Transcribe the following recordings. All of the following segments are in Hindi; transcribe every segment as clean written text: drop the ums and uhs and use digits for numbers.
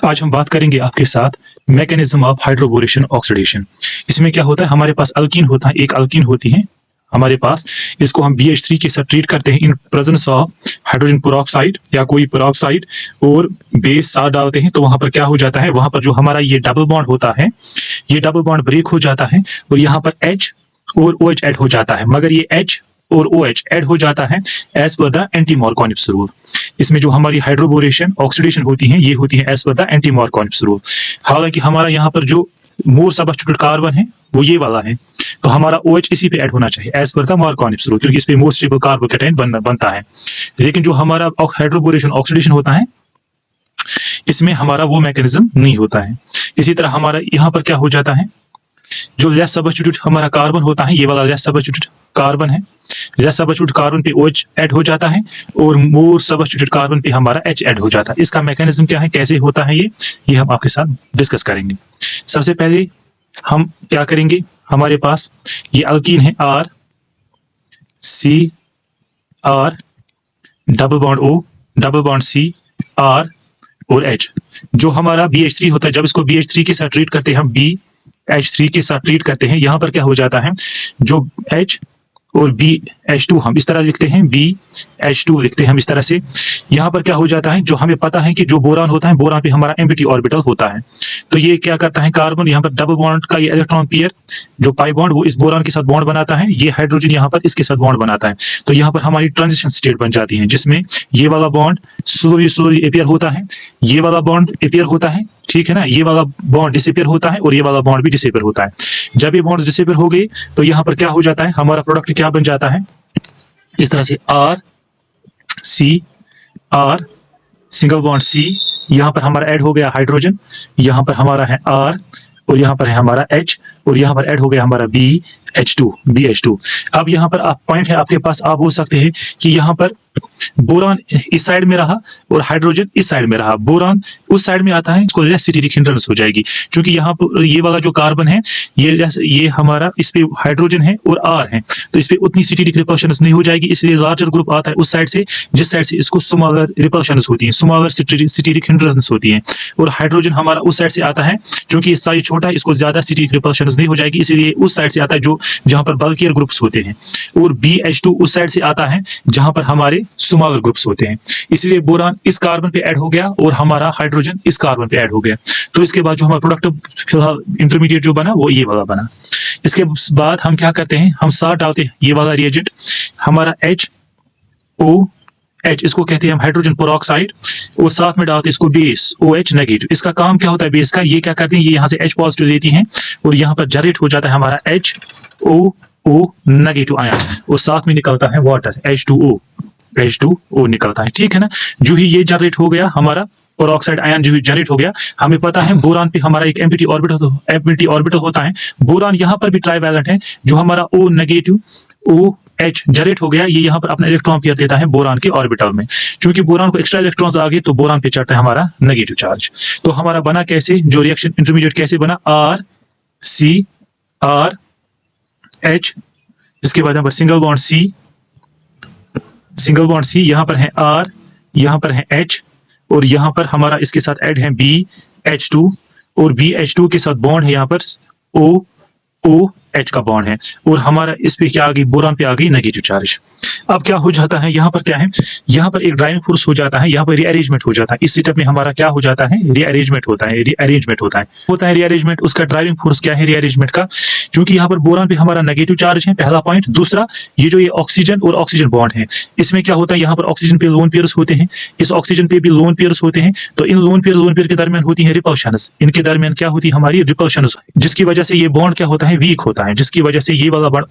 आज हम बात करेंगे आपके साथ मैकेनिज्म ऑफ हाइड्रोबोरेशन ऑक्सीडेशन। इसमें क्या होता है, हमारे पास अल्कीन होता है, एक अल्कीन होती है हमारे पास, इसको हम BH3 के साथ ट्रीट करते हैं in presence of hydrogen peroxide या कोई पेरोक्साइड और बेस साथ डालते हैं, तो वहां पर क्या हो जाता है, वहां पर जो हमारा ये डबल बॉन्ड होता है, ये डबल बॉन्ड ब्रेक हो जाता है और यहाँ पर H और OH ऐड हो जाता है, मगर ये H और OH ऐड हो जाता है as per the anti मार्कोनिप्स rule. इसमें जो हमारी हाइड्रोबोरेशन ऑक्सीडेशन होती है, ये होती है as per the anti मार्कोनिप्स rule. हालांकि हमारा यहाँ पर जो मोर सबस्टिट्यूटेड कार्बन है वो ये वाला है, तो हमारा OH इसी पे ऐड होना चाहिए एज पर द मार्कोनिप्स रूल, क्योंकि इस पे मोर स्टेबल कार्बोकेटाइन बनता है। लेकिन जो हमारा हाइड्रोबोरेशन ऑक्सीडेशन होता है, इसमें हमारा वो मैकेनिज्म नहीं होता है। इसी तरह हमारा यहाँ पर क्या हो जाता है, जो लेस सबस्टिट्यूट हमारा कार्बन होता है, ये वाला लेस सबस्टिट्यूट कार्बन है, लेस सबस्टिट्यूट कार्बन पे OH ऐड हो जाता है और मोर सबस्टिट्यूट कार्बन पे हमारा H ऐड हो जाता है। इसका मैकेनिज्म क्या है, कैसे होता है ये हम आपके साथ डिस्कस करेंगे। सबसे पहले हम क्या करेंगे, हमारे पास ये अल्कीन है R C R double bond O double bond C R और H। जो हमारा BH3 होता है, जब इसको BH3 के साथ ट्रीट करते हैं, हम BH3 के साथ ट्रीट करते हैं, यहाँ पर क्या हो जाता है, जो H और BH2 हम इस तरह लिखते हैं, BH2 लिखते हैं हम इस तरह से। यहाँ पर क्या हो जाता है, जो हमें पता है कि जो बोरान होता है, बोरान पे हमारा एम्प्टी ऑर्बिटल होता है, तो ये क्या करता है, कार्बन यहाँ पर डबल बॉन्ड का ये इलेक्ट्रॉन पेयर जो पाई बॉन्ड, वो इस बोरान के साथ बॉन्ड बनाता है, ये हाइड्रोजन यहाँ पर इसके साथ बॉन्ड बनाता है, तो यहाँ पर हमारी ट्रांजिशन स्टेट बन जाती है, जिसमें ये वाला बॉन्ड स्लोली अपियर होता है, ये वाला बॉन्ड अपियर होता है, ठीक है ना, ये वाला बॉन्ड डिसअपियर होता है और ये वाला बॉन्ड भी डिसअपियर होता है। जब ये बॉन्ड्स डिसअपियर हो गए, तो यहाँ पर क्या हो जाता है, हमारा प्रोडक्ट क्या बन जाता है, इस तरह से R C R single bond C, यहाँ पर हमारा ऐड हो गया हाइड्रोजन, यहाँ पर हमारा है R और यहाँ पर है हमारा H और यहाँ पर ऐड हो गया हमारा BH2। अब यहाँ पर आप पॉइंट है आपके पास, आप बोल सकते हैं कि यहाँ पर बोरान इस साइड में रहा और हाइड्रोजन इस साइड में रहा, बोरान उस साइड में आता है, इसको लेस स्टीरिक हिंड्रेंस हो जाएगी, क्योंकि यहाँ पर ये वाला जो कार्बन है, ये हमारा इस पे हाइड्रोजन है और R है, तो इस पे उतनी स्टीरिक रिपल्शंस नहीं हो जाएगी, इसलिए लार्जर ग्रुप आता है उस साइड से, जिस साइड से इसको स्मॉलर रिपल्शंस होती है, स्मॉलर स्टीरिक हिंड्रेंस होती है, और हाइड्रोजन हमारा उस साइड से आता है, क्योंकि इस साइज छोटा है, इसको ज्यादा स्टीरिक रिपल्शंस नहीं हो जाएगी, इसलिए उस साइड से आता है जो जहां पर बल्कियर ग्रुप्स होते हैं, और BH2 उस साइड से आता है जहां पर हमारे स्मॉलर ग्रुप्स होते हैं, इसलिए बोरान इस कार्बन पे ऐड हो गया और हमारा हाइड्रोजन इस कार्बन पे ऐड हो गया। तो इसके बाद जो हमारा प्रोडक्ट फिलहाल इंटरमीडिएट जो बना वो ये वाला बना। इसके बाद हम क्या करते हैं, हम साथ डालते हैं ये वाला रिएजेंट, हमारा HOH, इसको कहते हैं हम हाइड्रोजन पेरोक्साइड, और साथ में डालते हैं इसको बेस OH नेगेटिव। इसका काम क्या होता है बेस का, ये क्या करते हैं, ये यहाँ से H पॉजिटिव लेती हैं और यहाँ पर जनरेट हो जाता है हमारा HOO नेगेटिव आयन, और साथ में निकलता है वाटर H2O निकलता है, ठीक है ना। जो ही ये जनरेट हो गया हमारा पेरोक्साइड आयन, जो जनरेट हो गया, हमें पता है बोरान पे हमारा एक एम्प्टी ऑर्बिटल होता है, बोरान यहाँ पर भी ट्राइवैलेंट है, जो हमारा O नेगेटिव OH जनरेट हो गया, ये यहाँ पर अपना इलेक्ट्रॉन पेयर देता है बोरान के ऑर्बिटल में, क्योंकि बोरान को एक्स्ट्रा इलेक्ट्रॉन्स आ गए तो बोरान पे चढ़ता है हमारा नेगेटिव चार्ज। तो हमारा बना कैसे, जो रिएक्शन इंटरमीडिएट कैसे बना, R C R H, इसके बाद यहाँ पर सिंगल बॉन्ड C, यहाँ पर है R, यहाँ पर है H, और यहाँ पर हमारा इसके साथ ऐड है BH2, और BH2 के साथ बॉन्ड है यहाँ पर OH का बॉन्ड है, और हमारा इस पे क्या आ गई, बोरान पे आ गई नेगेटिव चार्ज। अब क्या हो जाता है, यहाँ पर क्या है, यहाँ पर एक ड्राइविंग फोर्स हो जाता है, यहाँ पर रीअरेंजमेंट हो जाता है, इस सेटअप में हमारा क्या हो जाता है, रीअरेंजमेंट होता है रीअरेंजमेंट। उसका ड्राइविंग फोर्स क्या है रीअरेंजमेंट का, क्योंकि यहाँ पर बोरान पे हमारा नेगेटिव चार्ज है, पहला पॉइंट। दूसरा, ये जो ये ऑक्सीजन और ऑक्सीजन बॉन्ड है, इसमें क्या होता है, यहाँ पर ऑक्सीजन पे लोन पेयर्स होते हैं, इस ऑक्सीजन पे भी लोन पेयर्स होते हैं, तो इन लोन पेयर के दरमियान होती है रिपल्शंस, इनके दरमियान क्या होती है हमारी रिपल्शंस, जिसकी वजह से ये बॉन्ड क्या होता है, वीक होता है, जिसकी वजह से ये वाला बॉन्ड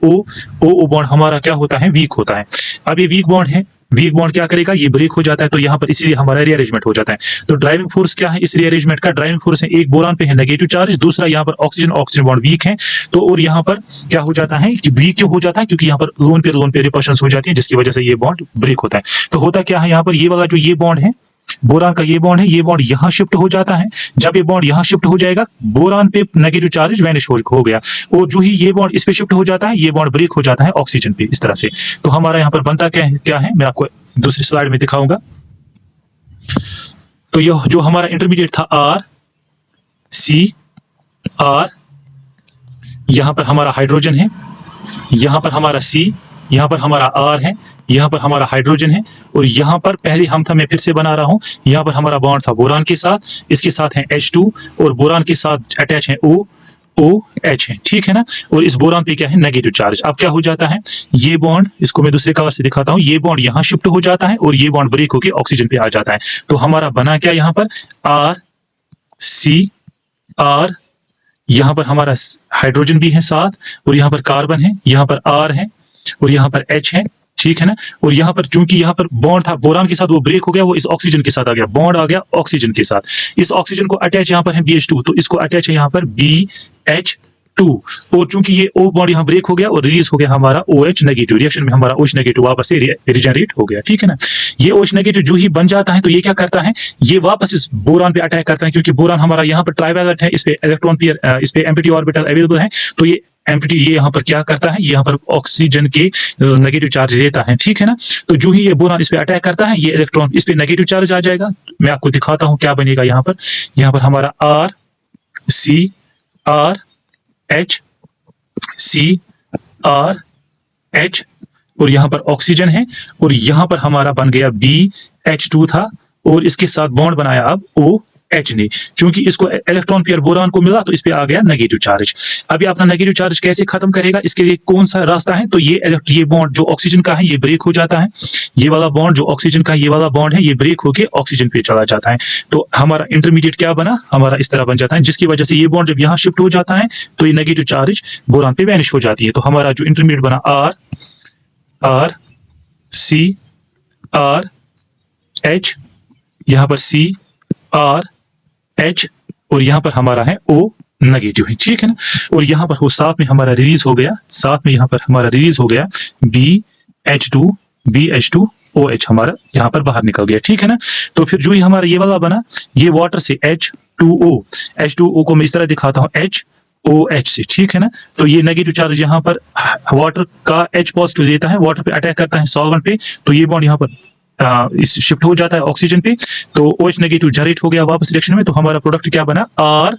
O बॉन्ड हमारा क्या होता है, वीक होता है। अब ये वीक बॉन्ड है, वीक बॉन्ड क्या करेगा, ये ब्रेक हो जाता है, तो यहाँ पर इसीलिए हमारा रीअरेंजमेंट हो जाता है। तो ड्राइविंग फोर्स क्या है इस रीअरेंजमेंट का, ड्राइविंग फोर्स है, एक बोरान पे है नेगेटिव चार्ज, दूसरा यहाँ पर ऑक्सीजन बॉन्ड वीक है, तो और यहाँ पर क्या हो जाता है, वीक क्यों हो जाता है, क्योंकि यहाँ पर लोन पे रिपल्शंस हो जाती है, जिसकी वजह से ये बॉन्ड ब्रेक होता है। तो होता क्या है, यहाँ पर ये वाला जो ये बॉन्ड है, बोरान का ये बॉन्ड है, ये बॉन्ड यहाँ शिफ्ट हो जाता है, जब ये बॉन्ड यहाँ शिफ्ट हो जाएगा, बोरान पे नेगेटिव चार्ज वैनिश हो गया, और जो ही ये बॉन्ड इस पे शिफ्ट हो जाता है, ये बॉन्ड ब्रेक हो जाता है ऑक्सीजन पे, इस तरह से। तो हमारा यहाँ पर बनता क्या है, मैं आपको दूसरी स्लाइड में दिखाऊंगा। तो यह जो हमारा इंटरमीडिएट था आर सी आर, यहां पर हमारा हाइड्रोजन है, यहां पर हमारा सी, यहां पर हमारा आर है, यहां पर हमारा हाइड्रोजन है, और यहां पर पहले हम था, मैं फिर से बना रहा हूं, यहां पर हमारा बॉन्ड था बोरान के साथ, इसके साथ है H2 और बोरान के साथ अटैच है OH है, ठीक है ना। और इस बोरान पे क्या है, नेगेटिव चार्ज। अब क्या हो जाता है, ये बॉन्ड, इसको मैं दूसरे कलर से दिखाता हूं, ये बॉन्ड यहां शिफ्ट हो जाता है और ये बॉन्ड ब्रेक होकर ऑक्सीजन पे आ जाता है। तो हमारा बना क्या यहां पर, आर सी आर, यहां पर हमारा हाइड्रोजन भी है साथ, और यहां पर कार्बन है, यहां पर आर है, और यहां पर H है, ठीक है ना। और यहां पर चूंकि यहां पर बॉन्ड था बोरान के साथ, वो ब्रेक हो गया, वो इस ऑक्सीजन के साथ आ गया, बॉन्ड आ गया ऑक्सीजन के साथ। इस ऑक्सीजन को अटैच यहां पर है BH2, तो इसको अटैच है यहां पर BH2, और चूंकि ये O बॉन्ड यहां ब्रेक हो गया और रिलीज हो गया हमारा OH नेगेटिव, रिएक्शन में हमारा OH नेगेटिव वापस से रिजनरेट हो गया, ठीक है ना। ये OH नेगेटिव जो ही बन जाता है, तो ये क्या करता है, ये वापस इस बोरान पे अटैक करता है, क्योंकि बोरान हमारा यहाँ पर ट्राइवैलेंट है, इस पे इलेक्ट्रॉन पेयर, इस पे एम्प्टी ऑर्बिटल अवेलेबल है, तो ये एम्प्टी ये यहाँ पर क्या करता है, ये यहाँ पर ऑक्सीजन के नेगेटिव चार्ज लेता है, ठीक है ना। तो जो ही ये बोरान इस पे अटैक करता है, ये इलेक्ट्रॉन इस पे नेगेटिव चार्ज आ जाएगा। मैं आपको दिखाता हूँ क्या बनेगा यहाँ पर हमारा R C R H C R H, और यहाँ पर ऑक्सीजन है, और यहाँ पर हमारा बन गया BH2 था, और इसके साथ बॉन्ड बनाया अब OH ने, क्योंकि इसको इलेक्ट्रॉन पेयर बोरान को मिला, तो इस पे आ गया नेगेटिव चार्ज। अभी अपना नेगेटिव चार्ज कैसे खत्म करेगा, इसके लिए कौन सा रास्ता है, तो ये बॉन्ड जो ऑक्सीजन का है, ये ब्रेक हो जाता है, ये वाला बॉन्ड जो ऑक्सीजन का, ये वाला बॉन्ड है, ये ब्रेक होके ऑक्सीजन पे चला जाता है। तो हमारा इंटरमीडिएट क्या बना, हमारा इस तरह बन जाता है, जिसकी वजह से ये बॉन्ड जब यहाँ शिफ्ट हो जाता है, तो ये नेगेटिव चार्ज बोरान पे वैनिश हो जाती है। तो हमारा जो इंटरमीडिएट बना आर सी आर H, यहाँ पर सी आर H, और यहाँ पर हमारा है O नेगेटिव है, ठीक है ना। और यहाँ पर वो साथ में हमारा रिलीज हो गया, साथ में यहाँ पर हमारा रिलीज हो गया BH2 OH, हमारा यहाँ पर बाहर निकल गया, ठीक है ना। तो फिर जो ही हमारा ये वाला बना, ये वाटर से H2O को मैं इस तरह दिखाता हूँ, OH से, ठीक है ना। तो ये नेगेटिव चार्ज यहाँ पर वाटर का H पॉजिटिव देता है, वाटर पे अटैक करता है सॉल्वेंट पे, तो ये बॉन्ड यहाँ पर इस शिफ्ट हो जाता है ऑक्सीजन पे, तो OH नेगेटिव जनरेट हो गया वापस रिएक्शन में। तो हमारा प्रोडक्ट क्या बना, आर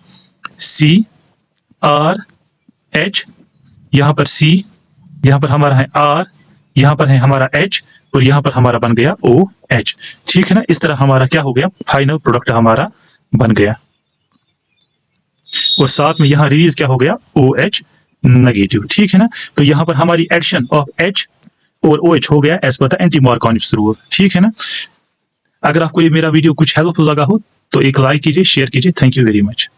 सी आर H, यहाँ पर C, यहाँ पर हमारा है R, यहाँ पर है हमारा H, और यहाँ पर हमारा बन गया OH, ठीक है ना। इस तरह हमारा क्या हो गया, फाइनल प्रोडक्ट हमारा बन गया, और साथ में यहाँ रिलीज क्या हो गया, OH नेगेटिव, ठीक है ना। तो यहाँ पर हमारी एडिशन ऑफ H और OH हो गया as per the anti मार्कोनिस rule, ठीक है ना। अगर आपको ये मेरा वीडियो कुछ हेल्पफुल लगा हो तो एक लाइक कीजिए, शेयर कीजिए। Thank you very much.